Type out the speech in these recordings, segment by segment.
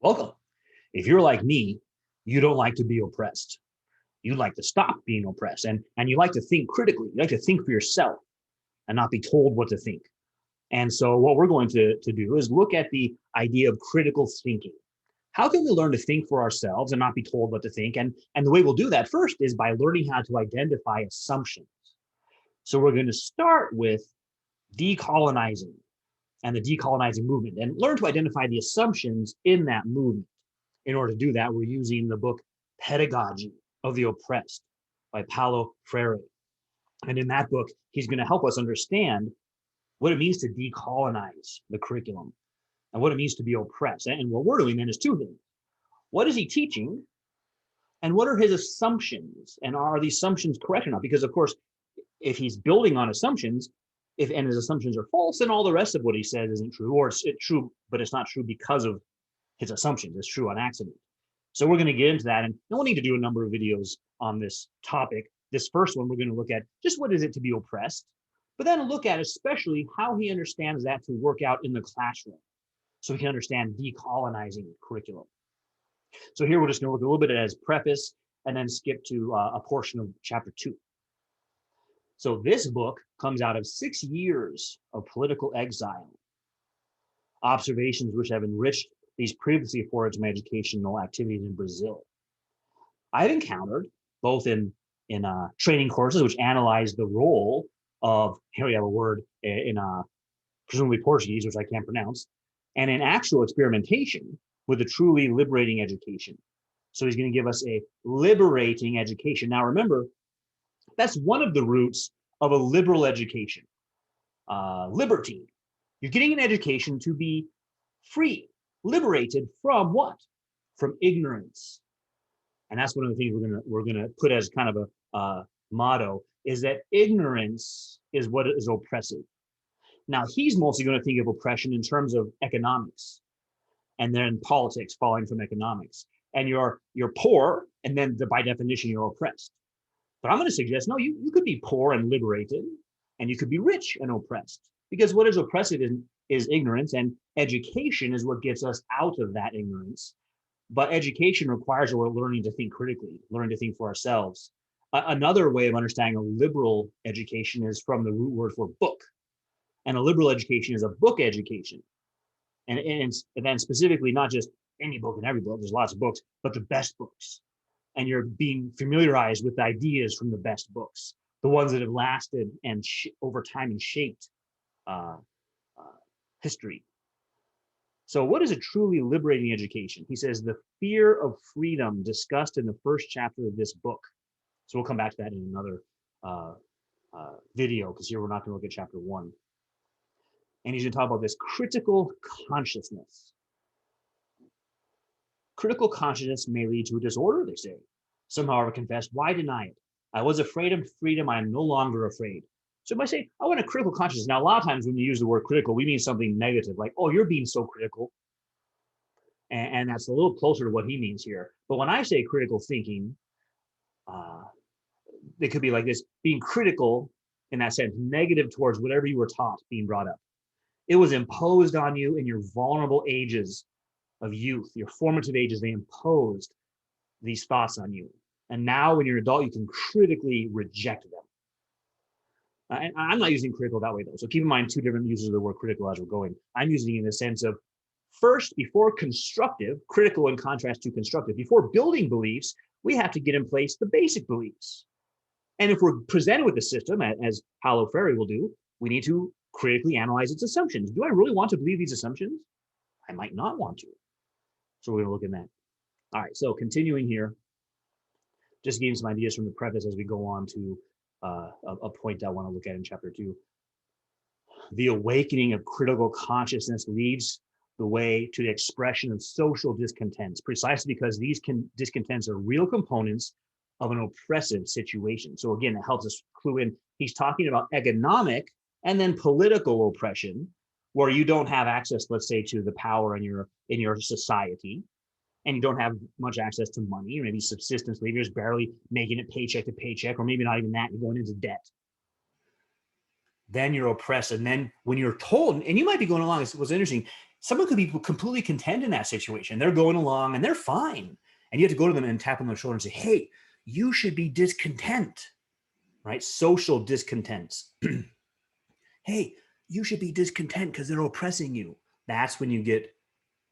Welcome. If you're like me, you don't like to be oppressed. You like to stop being oppressed, and you like to think critically. You like to think for yourself and not be told what to think. And so what we're going to do is look at the idea of critical thinking. How can we learn to think for ourselves and not be told what to think? And the way we'll do that first is by learning how to identify assumptions. So we're going to start with decolonizing and the decolonizing movement and learn to identify the assumptions in that movement. In order to do that, we're using the book Pedagogy of the Oppressed by Paulo Freire. And in that book, he's going to help us understand what it means to decolonize the curriculum and what it means to be oppressed. And what we're doing then is two things. What is he teaching? And what are his assumptions? And are the assumptions correct or not? Because, of course, if he's building on assumptions, and his assumptions are false, then all the rest of what he says isn't true, or it's true, but it's not true because of his assumptions. It's true on accident. So we're going to get into that, and we'll need to do a number of videos on this topic. This first one, we're going to look at just what is it to be oppressed, but then look at especially how he understands that to work out in the classroom, so we can understand decolonizing curriculum. So here we're just going to look a little bit as preface, and then skip to a portion of chapter 2. So this book comes out of 6 years of political exile, observations which have enriched these previously afforded to my educational activities in Brazil. I've encountered both in training courses which analyze the role of, here we have a word in presumably Portuguese, which I can't pronounce, and in actual experimentation with a truly liberating education. So he's going to give us a liberating education. Now remember, that's one of the roots of a liberal education, liberty. You're getting an education to be free, liberated from what? From ignorance. And that's one of the things we're gonna put as kind of a motto, is that ignorance is what is oppressive. Now he's mostly going to think of oppression in terms of economics, and then politics following from economics. And you're poor, and then by definition you're oppressed. But I'm going to suggest, no, you could be poor and liberated, and you could be rich and oppressed. Because what is oppressive is ignorance, and education is what gets us out of that ignorance. But education requires that we're learning to think critically, learning to think for ourselves. Another way of understanding a liberal education is from the root word for book. And a liberal education is a book education. And then specifically, not just any book and every book, there's lots of books, but the best books. And you're being familiarized with ideas from the best books, the ones that have lasted and over time and shaped history. So what is a truly liberating education? He says the fear of freedom discussed in the first chapter of this book. So we'll come back to that in another video, because here we're not going to look at chapter 1. And he's going to talk about this critical consciousness. Critical consciousness may lead to a disorder, they say. Some, however, confess, why deny it? I was afraid of freedom, I am no longer afraid. So if I say, I want a critical consciousness, now a lot of times when we use the word critical, we mean something negative, like, oh, you're being so critical. And that's a little closer to what he means here. But when I say critical thinking, it could be like this, being critical in that sense, negative towards whatever you were taught being brought up. It was imposed on you in your vulnerable ages of youth, your formative ages, they imposed these thoughts on you. And now when you're an adult, you can critically reject them. And I'm not using critical that way though. So keep in mind two different uses of the word critical as we're going. I'm using it in the sense of first, before constructive, critical in contrast to constructive, before building beliefs, we have to get in place the basic beliefs. And if we're presented with a system, as Paulo Freire will do, we need to critically analyze its assumptions. Do I really want to believe these assumptions? I might not want to. So we're going to look at that. All right, so continuing here, just giving some ideas from the preface as we go on to a point I want to look at in chapter 2. The awakening of critical consciousness leads the way to the expression of social discontents, precisely because these discontents are real components of an oppressive situation. So again, it helps us clue in. He's talking about economic and then political oppression, where you don't have access, let's say, to the power in your society, and you don't have much access to money, or maybe subsistence, maybe you're just barely making it paycheck to paycheck, or maybe not even that, you're going into debt. then you're oppressed. And then when you're told, and you might be going along, it was interesting, someone could be completely content in that situation. They're going along and they're fine. And you have to go to them and tap them on the shoulder and say, hey, you should be discontent, right? Social discontents. Hey, you should be discontent because they're oppressing you. That's when you get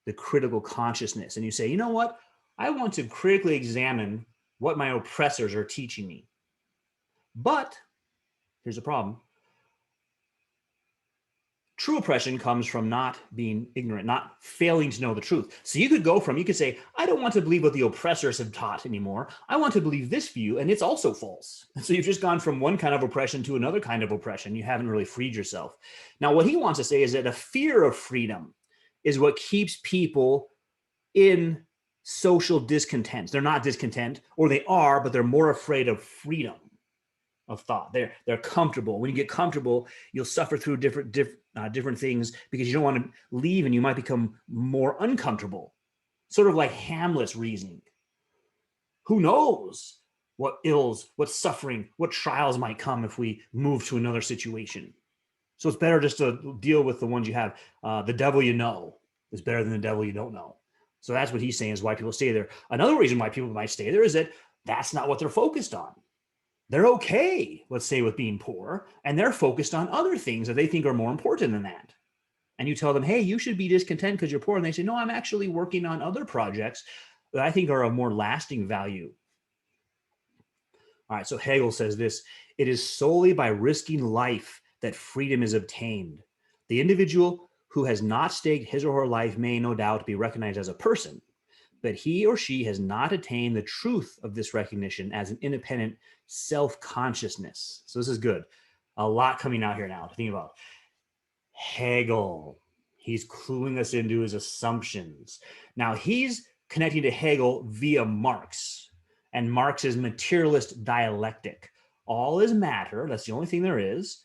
the critical consciousness. And you say, you know what? I want to critically examine what my oppressors are teaching me. But here's the problem. True oppression comes from not being ignorant, not failing to know the truth. So you could say, I don't want to believe what the oppressors have taught anymore. I want to believe this view, and it's also false. So you've just gone from one kind of oppression to another kind of oppression. You haven't really freed yourself. Now, what he wants to say is that a fear of freedom is what keeps people in social discontent. They're not discontent, or they are, but they're more afraid of freedom of thought. They're comfortable. When you get comfortable, you'll suffer through different things because you don't want to leave, and you might become more uncomfortable. Sort of like Hamlet's reasoning. Who knows what ills, what suffering, what trials might come if we move to another situation. So it's better just to deal with the ones you have. The devil you know is better than the devil you don't know. So that's what he's saying is why people stay there. Another reason why people might stay there is that that's not what they're focused on. They're okay, let's say, with being poor, and they're focused on other things that they think are more important than that. And you tell them, hey, you should be discontent because you're poor. And they say, no, I'm actually working on other projects that I think are of more lasting value. All right, so Hegel says this, it is solely by risking life that freedom is obtained. The individual who has not staked his or her life may no doubt be recognized as a person, but he or she has not attained the truth of this recognition as an independent self-consciousness. So this is good. A lot coming out here now to think about. Hegel, he's cluing us into his assumptions. Now he's connecting to Hegel via Marx and Marx's materialist dialectic. All is matter, that's the only thing there is,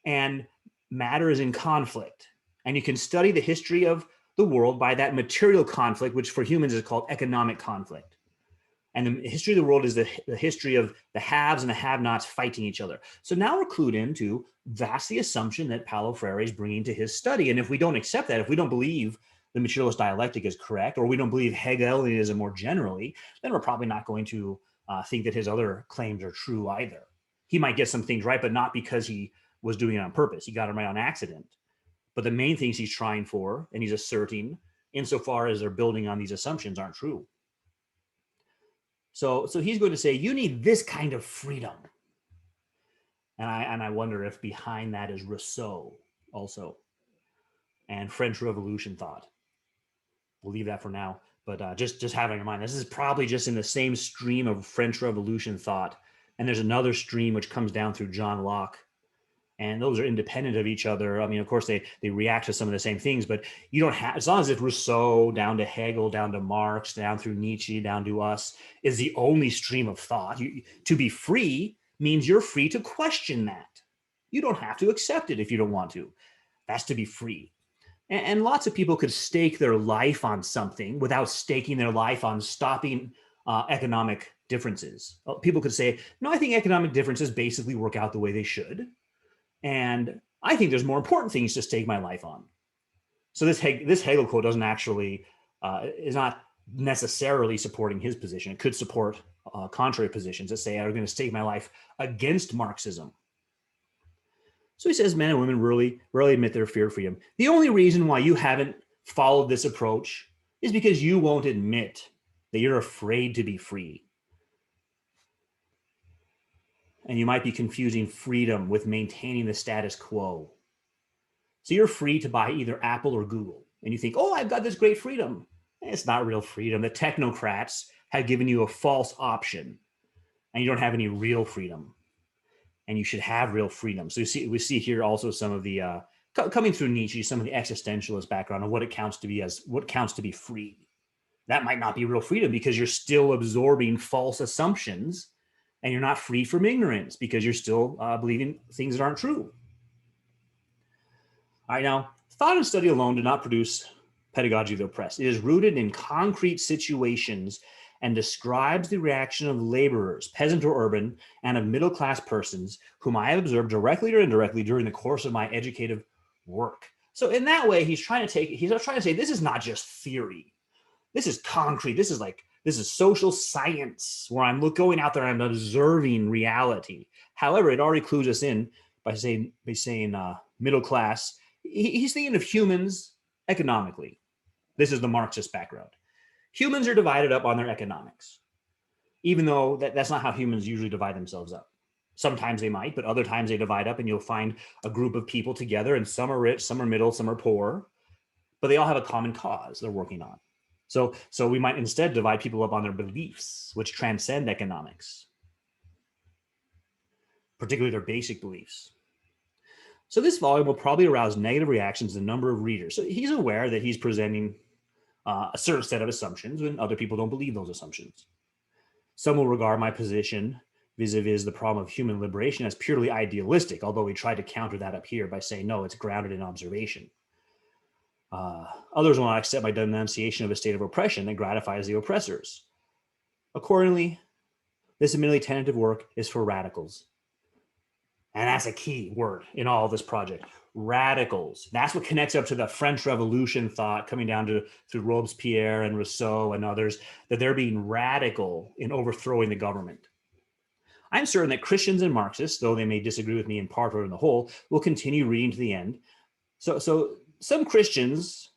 and matter is in conflict. And you can study the history of the world by that material conflict, which for humans is called economic conflict. And the history of the world is the history of the haves and the have-nots fighting each other. So now we're clued into that's the assumption that Paulo Freire is bringing to his study. And if we don't accept that, if we don't believe the materialist dialectic is correct, or we don't believe Hegelianism more generally, then we're probably not going to think that his other claims are true either. He might get some things right, but not because he was doing it on purpose. He got them right on accident. But the main things he's trying for and he's asserting, insofar as they're building on these assumptions, aren't true. So he's going to say, you need this kind of freedom. And I wonder if behind that is Rousseau also and French Revolution thought. We'll leave that for now. But just have it in your mind, this is probably just in the same stream of French Revolution thought. And there's another stream which comes down through John Locke. And those are independent of each other. I mean, of course, they react to some of the same things, but you don't have, as long as it's Rousseau, down to Hegel, down to Marx, down through Nietzsche, down to us, is the only stream of thought. To be free means you're free to question that. You don't have to accept it if you don't want to. That's to be free. And lots of people could stake their life on something without staking their life on stopping economic differences. People could say, no, I think economic differences basically work out the way they should. And I think there's more important things to stake my life on. So this Hegel quote doesn't actually, is not necessarily supporting his position. It could support contrary positions that say I'm going to stake my life against Marxism. So he says men and women rarely admit their fear of freedom. The only reason why you haven't followed this approach is because you won't admit that you're afraid to be free. And you might be confusing freedom with maintaining the status quo. So you're free to buy either Apple or Google. And you think, oh, I've got this great freedom. It's not real freedom. The technocrats have given you a false option. And you don't have any real freedom. And you should have real freedom. So we see here also some of the, coming through Nietzsche, some of the existentialist background of what it counts to be free. That might not be real freedom because you're still absorbing false assumptions. And you're not free from ignorance because you're still believing things that aren't true. All right, now, thought and study alone do not produce pedagogy of the oppressed. It is rooted in concrete situations and describes the reaction of laborers, peasant or urban, and of middle-class persons whom I have observed directly or indirectly during the course of my educative work. So in that way, he's trying to say, this is not just theory. This is concrete. This is social science where I'm going out there and I'm observing reality. However, it already clues us in by saying middle class. He's thinking of humans economically. This is the Marxist background. Humans are divided up on their economics, even though that's not how humans usually divide themselves up. Sometimes they might, but other times they divide up and you'll find a group of people together and some are rich, some are middle, some are poor, but they all have a common cause they're working on. So we might instead divide people up on their beliefs, which transcend economics, particularly their basic beliefs. So this volume will probably arouse negative reactions in a number of readers. So he's aware that he's presenting a certain set of assumptions when other people don't believe those assumptions. Some will regard my position vis-a-vis the problem of human liberation as purely idealistic, although we try to counter that up here by saying, no, it's grounded in observation. Others will not accept my denunciation of a state of oppression that gratifies the oppressors. Accordingly, this admittedly tentative work is for radicals. And that's a key word in all of this project. Radicals. That's what connects up to the French Revolution thought coming down through Robespierre and Rousseau and others, that they're being radical in overthrowing the government. I'm certain that Christians and Marxists, though they may disagree with me in part or in the whole, will continue reading to the end. So some Christians,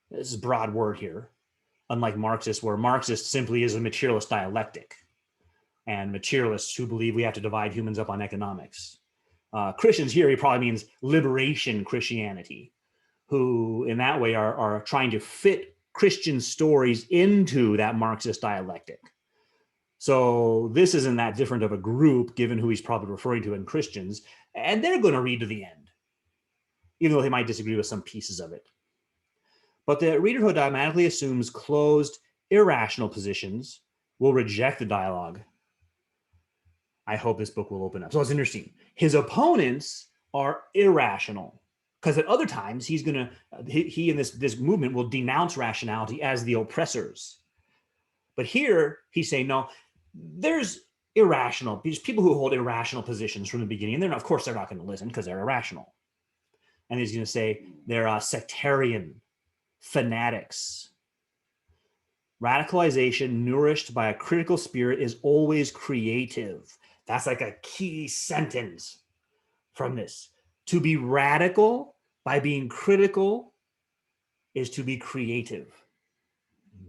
this is a broad word here, unlike Marxists, where Marxist simply is a materialist dialectic, and materialists who believe we have to divide humans up on economics. Christians here, he probably means liberation Christianity, who in that way are trying to fit Christian stories into that Marxist dialectic. So this isn't that different of a group, given who he's probably referring to in Christians, and they're going to read to the end, even though they might disagree with some pieces of it. But the reader who dogmatically assumes closed, irrational positions will reject the dialogue. I hope this book will open up. So it's interesting. His opponents are irrational, because at other times he in this movement will denounce rationality as the oppressors. But here he's saying, no, there's people who hold irrational positions from the beginning. Of course, they're not going to listen because they're irrational. And he's going to say they're sectarian, fanatics. Radicalization nourished by a critical spirit is always creative. That's like a key sentence from this. To be radical by being critical is to be creative.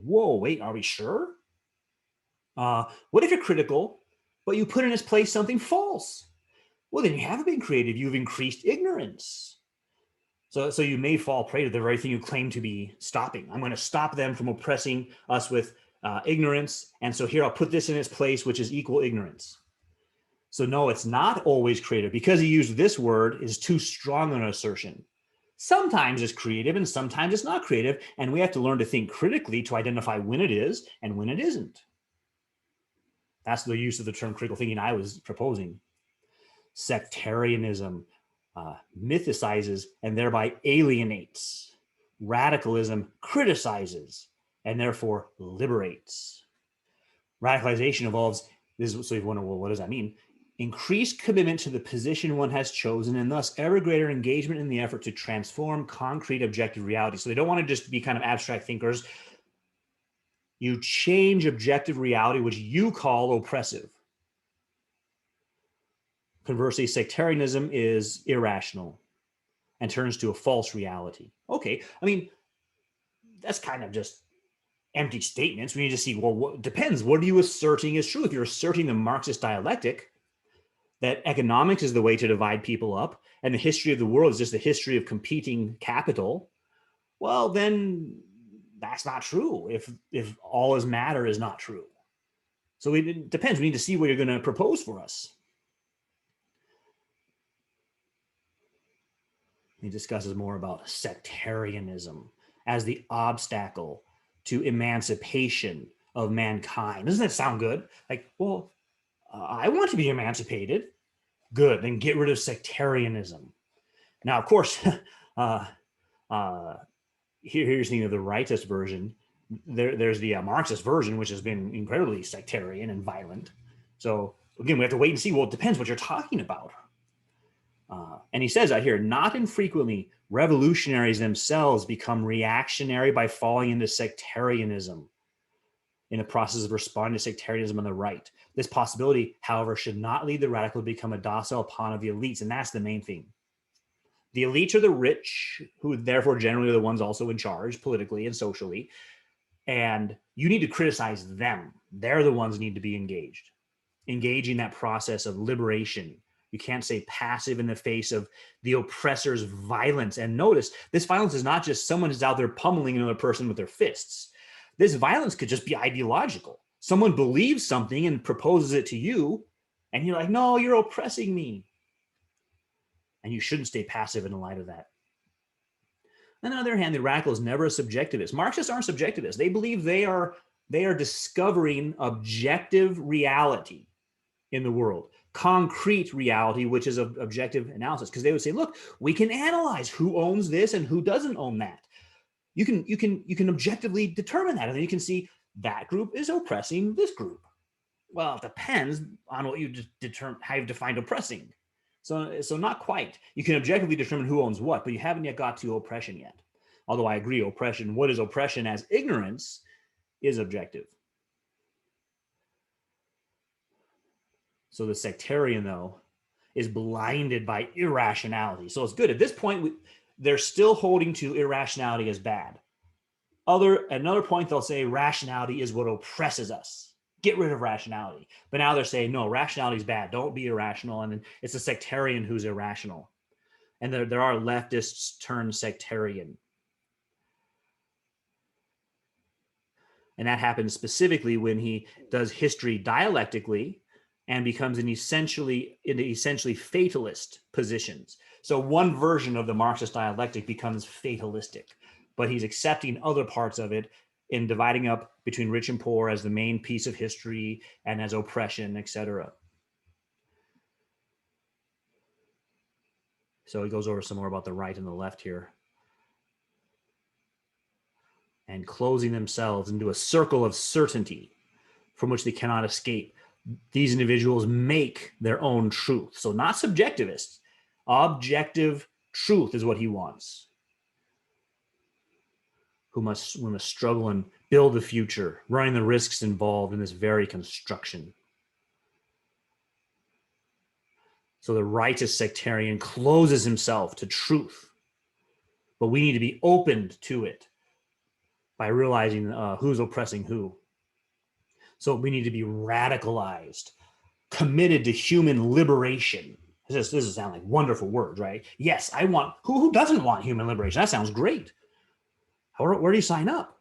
Whoa, wait, are we sure? What if you're critical, but you put in its place something false? Well, then you haven't been creative. You've increased ignorance. So you may fall prey to the very thing you claim to be stopping. I'm going to stop them from oppressing us with ignorance. And so here I'll put this in its place, which is equal ignorance. So no, it's not always creative. Because he used this word is too strong an assertion. Sometimes it's creative and sometimes it's not creative. And we have to learn to think critically to identify when it is and when it isn't. That's the use of the term critical thinking I was proposing. Sectarianism mythicizes and thereby alienates. Radicalism criticizes and therefore liberates. Radicalization involves, so you wonder, well, what does that mean? Increased commitment to the position one has chosen and thus ever greater engagement in the effort to transform concrete objective reality. So they don't want to just be kind of abstract thinkers. You change objective reality, which you call oppressive. Conversely, sectarianism is irrational and turns to a false reality. Okay, I mean, that's kind of just empty statements. We need to see, well, what depends. What are you asserting is true? If you're asserting the Marxist dialectic, that economics is the way to divide people up, and the history of the world is just the history of competing capital, well, then that's not true if all is matter is not true. So it depends. We need to see what you're going to propose for us. He discusses more about sectarianism as the obstacle to emancipation of mankind. Doesn't that sound good? Like, well, I want to be emancipated. Good, then get rid of sectarianism. Now, of course, here's the rightist version. there's the Marxist version, which has been incredibly sectarian and violent. So again, we have to wait and see. Well, it depends what you're talking about. And he says out here, not infrequently, revolutionaries themselves become reactionary by falling into sectarianism in the process of responding to sectarianism on the right. This possibility, however, should not lead the radical to become a docile pawn of the elites. And that's the main thing. The elites are the rich, who therefore generally are the ones also in charge politically and socially. And you need to criticize them. They're the ones who need to be engaged. Engaging that process of liberation. You can't stay passive in the face of the oppressor's violence. And notice, this violence is not just someone who's out there pummeling another person with their fists. This violence could just be ideological. Someone believes something and proposes it to you, and you're like, no, you're oppressing me. And you shouldn't stay passive in the light of that. And on the other hand, the radical is never a subjectivist. Marxists aren't subjectivists. They believe they are discovering objective reality in the world, concrete reality, which is objective analysis. Because they would say, look, we can analyze who owns this and who doesn't own that. You can objectively determine that, and then you can see that group is oppressing this group. Well, it depends on what you determine, how you've defined oppressing. So not quite. You can objectively determine who owns what, but you haven't yet got to oppression yet. Although I agree, oppression, what is oppression as ignorance, is objective. So the sectarian, though, is blinded by irrationality. So it's good. At this point, they're still holding to irrationality as bad. Another point, they'll say rationality is what oppresses us. Get rid of rationality. But now they're saying, no, rationality is bad. Don't be irrational. And it's a sectarian who's irrational. And there are leftists turned sectarian. And that happens specifically when he does history dialectically and becomes into essentially fatalist positions. So one version of the Marxist dialectic becomes fatalistic, but he's accepting other parts of it in dividing up between rich and poor as the main piece of history and as oppression, etc. So he goes over some more about the right and the left here. And closing themselves into a circle of certainty from which they cannot escape. These individuals make their own truth. So not subjectivists. Objective truth is what he wants. We must struggle and build the future, running the risks involved in this very construction. So the righteous sectarian closes himself to truth, but we need to be opened to it by realizing who's oppressing who. So we need to be radicalized, committed to human liberation. This does sound like wonderful words, right? Yes, I want, who doesn't want human liberation? That sounds great. Where do you sign up?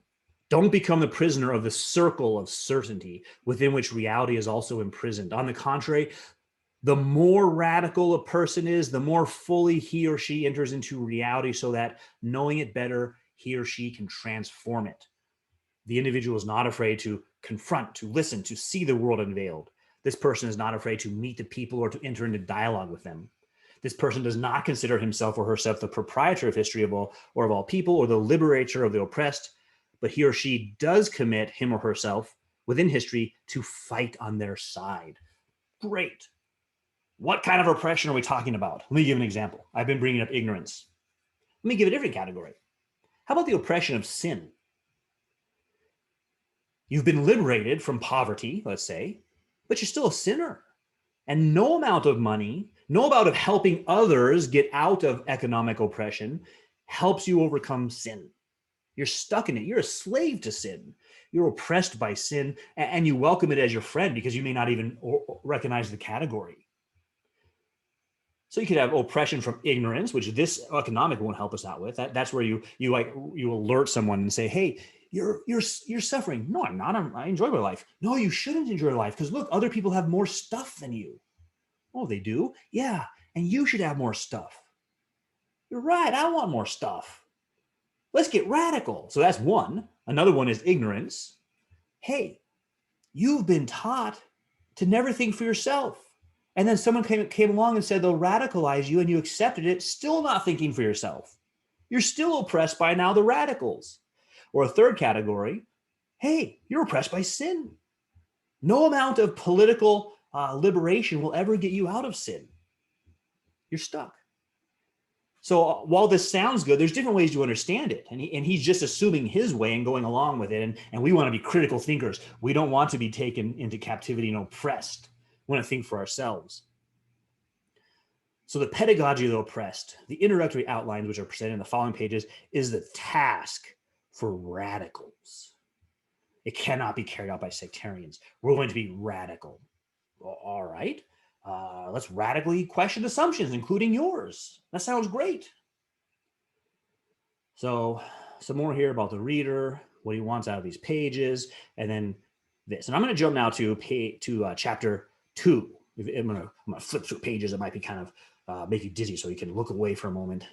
Don't become the prisoner of the circle of certainty within which reality is also imprisoned. On the contrary, the more radical a person is, the more fully he or she enters into reality so that knowing it better, he or she can transform it. The individual is not afraid to confront, to listen, to see the world unveiled. This person is not afraid to meet the people or to enter into dialogue with them. This person does not consider himself or herself the proprietor of history of all people or the liberator of the oppressed, but he or she does commit him or herself within history to fight on their side. Great. What kind of oppression are we talking about? Let me give an example. I've been bringing up ignorance. Let me give a different category. How about the oppression of sin? You've been liberated from poverty, let's say, but you're still a sinner. And no amount of money, no amount of helping others get out of economic oppression helps you overcome sin. You're stuck in it. You're a slave to sin. You're oppressed by sin, and you welcome it as your friend because you may not even recognize the category. So you could have oppression from ignorance, which this economic won't help us out with. That's where you alert someone and say, hey, you're suffering. No, I'm not. I enjoy my life. No, you shouldn't enjoy life because look, other people have more stuff than you. Oh, they do? Yeah, and you should have more stuff. You're right. I want more stuff. Let's get radical. So that's one. Another one is ignorance. Hey, you've been taught to never think for yourself. And then someone came along and said they'll radicalize you and you accepted it, still not thinking for yourself. You're still oppressed by now the radicals. Or a third category, hey, you're oppressed by sin. No amount of political liberation will ever get you out of sin. You're stuck. So while this sounds good, there's different ways to understand it. And he's just assuming his way and going along with it. And we want to be critical thinkers. We don't want to be taken into captivity and oppressed. We want to think for ourselves. So the pedagogy of the oppressed, the introductory outlines, which are presented in the following pages, is the task for radicals. It cannot be carried out by sectarians. We're going to be radical. Well, all right. Let's radically question assumptions, including yours. That sounds great. So some more here about the reader, what he wants out of these pages, and then this. And I'm going to jump now to chapter 2. I'm going to flip through pages that might be kind of make you dizzy, so you can look away for a moment.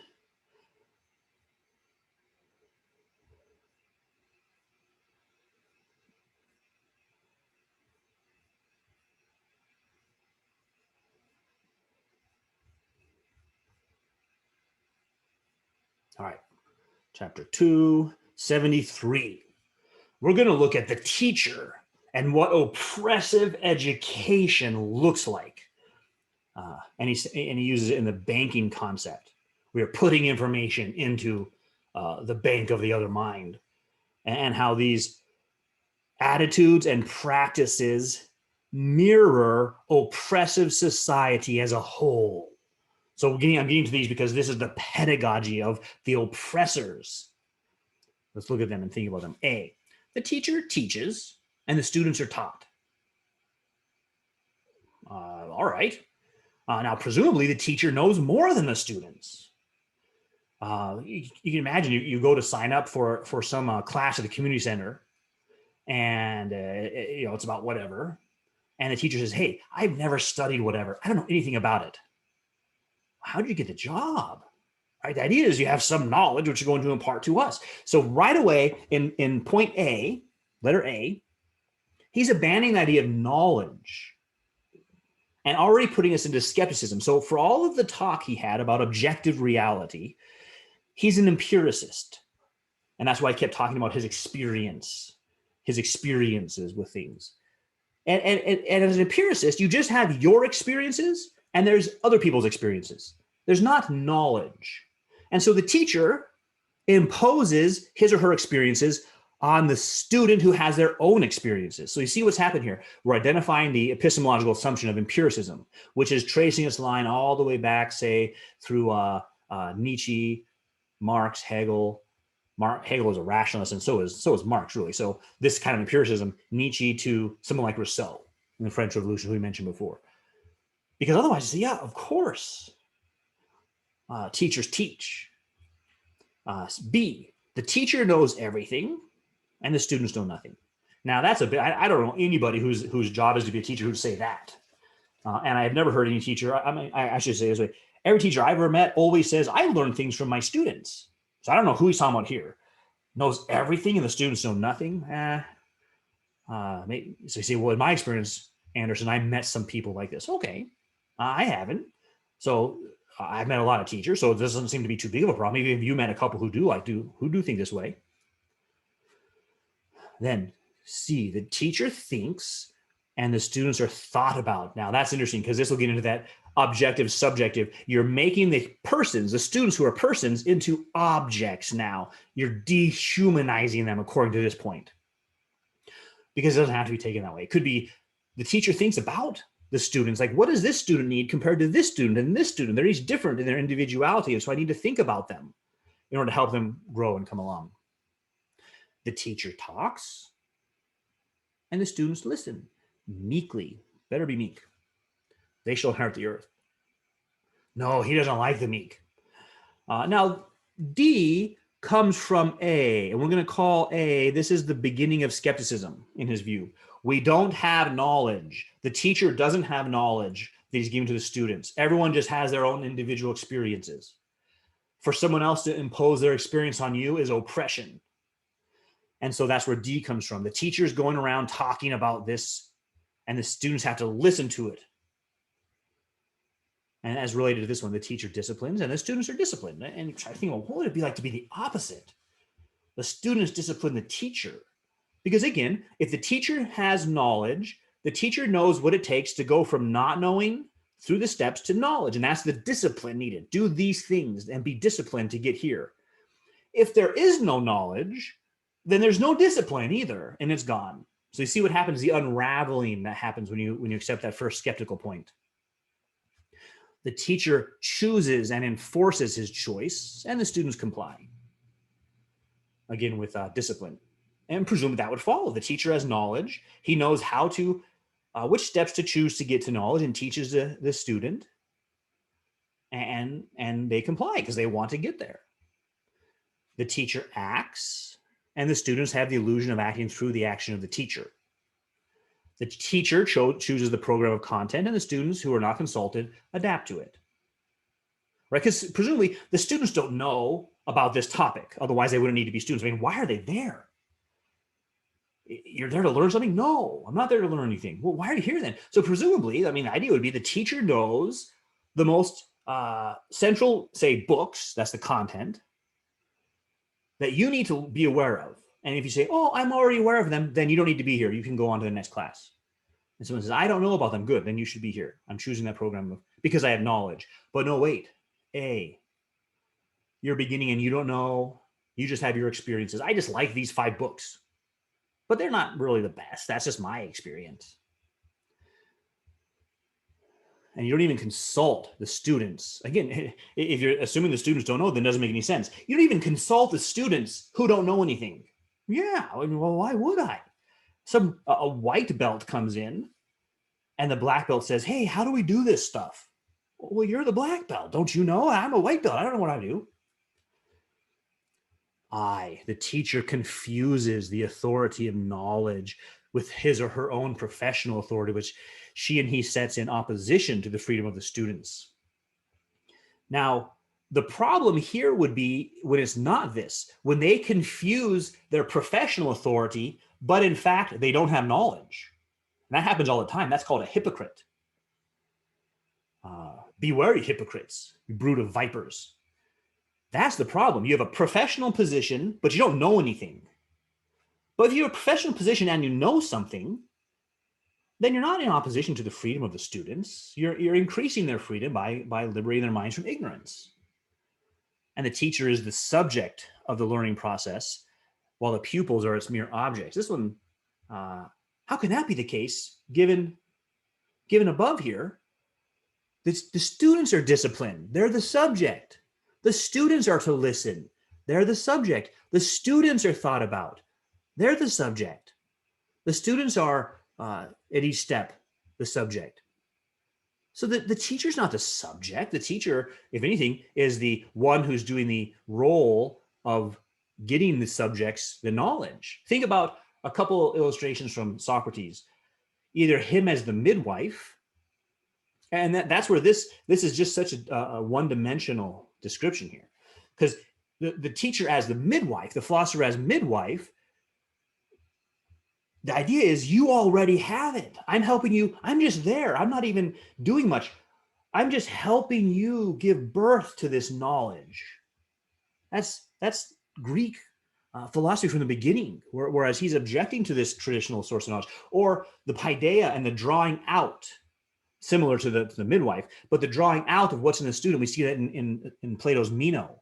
All right, chapter 2, 73. We're going to look at the teacher and what oppressive education looks like. And he uses it in the banking concept. We are putting information into the bank of the other mind, and how these attitudes and practices mirror oppressive society as a whole. So I'm getting to these because this is the pedagogy of the oppressors. Let's look at them and think about them. A, the teacher teaches and the students are taught. All right. Now, presumably the teacher knows more than the students. You can imagine you go to sign up for some class at the community center, and it's about whatever, and the teacher says, hey, I've never studied whatever. I don't know anything about it. How did you get the job? Right? The idea is you have some knowledge which you're going to impart to us. So right away in point A, letter A, he's abandoning the idea of knowledge and already putting us into skepticism. So for all of the talk he had about objective reality, he's an empiricist. And that's why I kept talking about his experiences with things. And as an empiricist, you just have your experiences and there's other people's experiences. There's not knowledge. And so the teacher imposes his or her experiences on the student who has their own experiences. So you see what's happened here. We're identifying the epistemological assumption of empiricism, which is tracing its line all the way back, say, through Nietzsche, Marx, Hegel. Hegel is a rationalist, and so is Marx, really. So this kind of empiricism, Nietzsche to someone like Rousseau in the French Revolution, who we mentioned before. Because otherwise, you say, yeah, of course, teachers teach. B, the teacher knows everything, and the students know nothing. Now, that's a bit, I don't know anybody whose job is to be a teacher who'd say that. And I have never heard any teacher, I should say this way, every teacher I've ever met always says, I learn things from my students. So I don't know who he's talking about here. Knows everything and the students know nothing. So you say, well, in my experience, Anderson, I met some people like this. Okay, I haven't. So I've met a lot of teachers, so it doesn't seem to be too big of a problem. Maybe you met a couple who do think this way. Then C, the teacher thinks and the students are thought about. Now that's interesting because this will get into that objective, subjective. You're making the persons, the students who are persons, into objects now. You're dehumanizing them according to this point. Because it doesn't have to be taken that way. It could be the teacher thinks about the students, like, what does this student need compared to this student and this student? They're each different in their individuality, and so I need to think about them in order to help them grow and come along. The teacher talks, and the students listen meekly. Better be meek. They shall inherit the earth. No, he doesn't like the meek. Now, D comes from A, and we're going to call A, this is the beginning of skepticism in his view. We don't have knowledge. The teacher doesn't have knowledge that he's giving to the students. Everyone just has their own individual experiences. For someone else to impose their experience on you is oppression. And so that's where D comes from. The teacher's going around talking about this, and the students have to listen to it. And as related to this one, the teacher disciplines and the students are disciplined. And try to think, well, what would it be like to be the opposite? The students discipline the teacher Because again, if the teacher has knowledge, the teacher knows what it takes to go from not knowing through the steps to knowledge. And that's the discipline needed. Do these things and be disciplined to get here. If there is no knowledge, then there's no discipline either, and it's gone. So you see what happens, the unraveling that happens when you accept that first skeptical point. The teacher chooses and enforces his choice, and the students comply. Again, with discipline. And presumably that would follow. The teacher has knowledge. He knows how to, which steps to choose to get to knowledge, and teaches the student. And they comply because they want to get there. The teacher acts, and the students have the illusion of acting through the action of the teacher. The teacher chooses the program of content, and the students who are not consulted adapt to it. Right? Because presumably the students don't know about this topic. Otherwise, they wouldn't need to be students. I mean, why are they there? You're there to learn something? No, I'm not there to learn anything. Well, why are you here then? So presumably, I mean, the idea would be the teacher knows the most central, say, books, that's the content, that you need to be aware of. And if you say, oh, I'm already aware of them, then you don't need to be here. You can go on to the next class. And someone says, I don't know about them. Good, then you should be here. I'm choosing that program because I have knowledge. But no, wait, you're beginning and you don't know. You just have your experiences. I just like these 5 books, but they're not really the best. That's just my experience. And you don't even consult the students. Again, if you're assuming the students don't know, then it doesn't make any sense. You don't even consult the students who don't know anything. Yeah, I mean, well, why would I? A white belt comes in and the black belt says, hey, how do we do this stuff? Well, you're the black belt. Don't you know? I'm a white belt. I don't know what I do. The teacher confuses the authority of knowledge with his or her own professional authority, which she and he sets in opposition to the freedom of the students. Now, the problem here would be when it's not this, when they confuse their professional authority, but in fact, they don't have knowledge. And that happens all the time. That's called a hypocrite. Beware, you hypocrites, you brood of vipers. That's the problem. You have a professional position, but you don't know anything. But if you have a professional position and you know something, then you're not in opposition to the freedom of the students. You're increasing their freedom by liberating their minds from ignorance. And the teacher is the subject of the learning process, while the pupils are its mere objects. This one, how can that be the case, given above here? The students are disciplined. They're the subject. The students are to listen. They're the subject. The students are thought about. They're the subject. The students are, at each step, the subject. So the teacher's not the subject. The teacher, if anything, is the one who's doing the role of getting the subjects the knowledge. Think about a couple illustrations from Socrates. Either him as the midwife, and that's where this is just such a one-dimensional description here. Because the teacher as the midwife, the philosopher as midwife, the idea is you already have it. I'm helping you. I'm just there. I'm not even doing much. I'm just helping you give birth to this knowledge. That's Greek philosophy from the beginning, whereas he's objecting to this traditional source of knowledge, or the paideia and the drawing out, similar to the midwife, but the drawing out of what's in the student. We see that in Plato's Meno.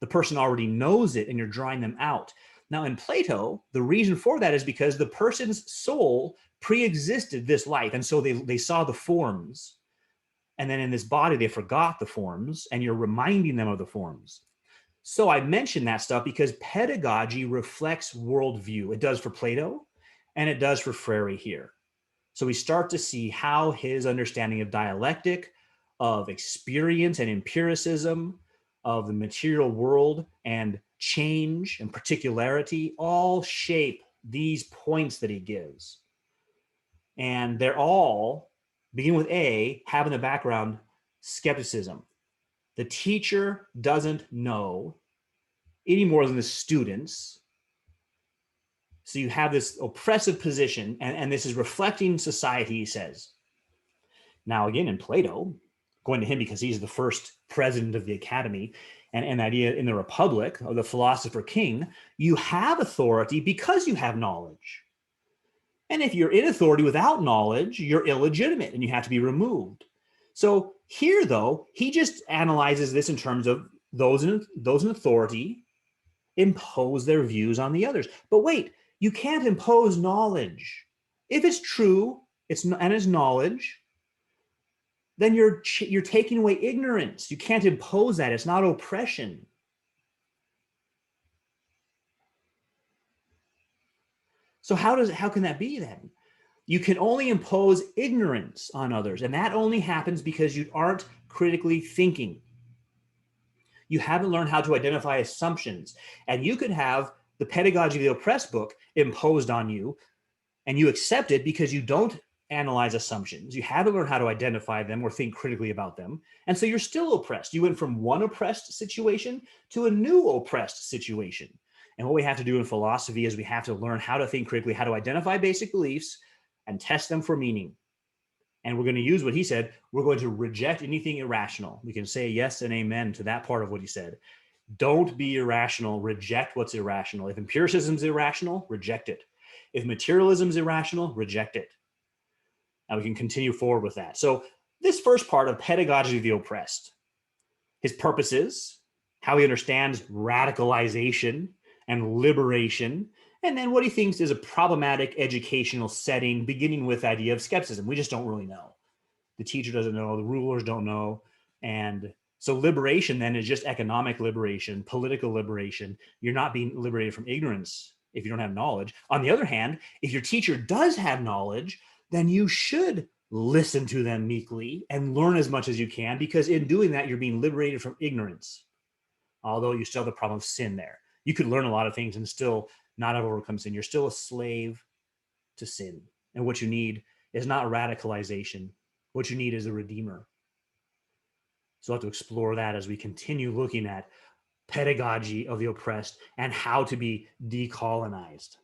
The person already knows it and you're drawing them out. Now in Plato, the reason for that is because the person's soul pre-existed this life. And so they saw the forms. And then in this body, they forgot the forms, and you're reminding them of the forms. So I mentioned that stuff because pedagogy reflects worldview. It does for Plato, and it does for Freire here. So we start to see how his understanding of dialectic, of experience and empiricism, of the material world and change and particularity all shape these points that he gives. And they're all, beginning with A, have in the background skepticism. The teacher doesn't know any more than the students. So you have this oppressive position, and this is reflecting society, he says. Now, again, in Plato, going to him because he's the first president of the academy, and the idea in the Republic of the philosopher king, you have authority because you have knowledge. And if you're in authority without knowledge, you're illegitimate and you have to be removed. So here, though, he just analyzes this in terms of those in authority impose their views on the others. But wait, you can't impose knowledge. If it's true, it's knowledge, then you're taking away ignorance. You can't impose that. It's not oppression. So how can that be then? You can only impose ignorance on others, and that only happens because you aren't critically thinking. You haven't learned how to identify assumptions, and you could have the Pedagogy of the Oppressed book imposed on you, and you accept it because you don't analyze assumptions. You haven't learned how to identify them or think critically about them, and so you're still oppressed. You went from one oppressed situation to a new oppressed situation. And what we have to do in philosophy is we have to learn how to think critically, how to identify basic beliefs and test them for meaning. And we're going to use what he said. We're going to reject anything irrational. We can say yes and amen to that part of what he said. Don't be irrational. Reject what's irrational. If empiricism is irrational, reject it. If materialism is irrational, reject it. Now we can continue forward with that. So this first part of Pedagogy of the Oppressed, his purposes, how he understands radicalization and liberation, and then what he thinks is a problematic educational setting, beginning with the idea of skepticism. We just don't really know. The teacher doesn't know, the rulers don't know. And so liberation then is just economic liberation, political liberation. You're not being liberated from ignorance if you don't have knowledge. On the other hand, if your teacher does have knowledge, then you should listen to them meekly and learn as much as you can, because in doing that, you're being liberated from ignorance. Although you still have the problem of sin there. You could learn a lot of things and still not have overcome sin. You're still a slave to sin. And what you need is not radicalization. What you need is a redeemer. So we'll have to explore that as we continue looking at Pedagogy of the Oppressed and how to be decolonized.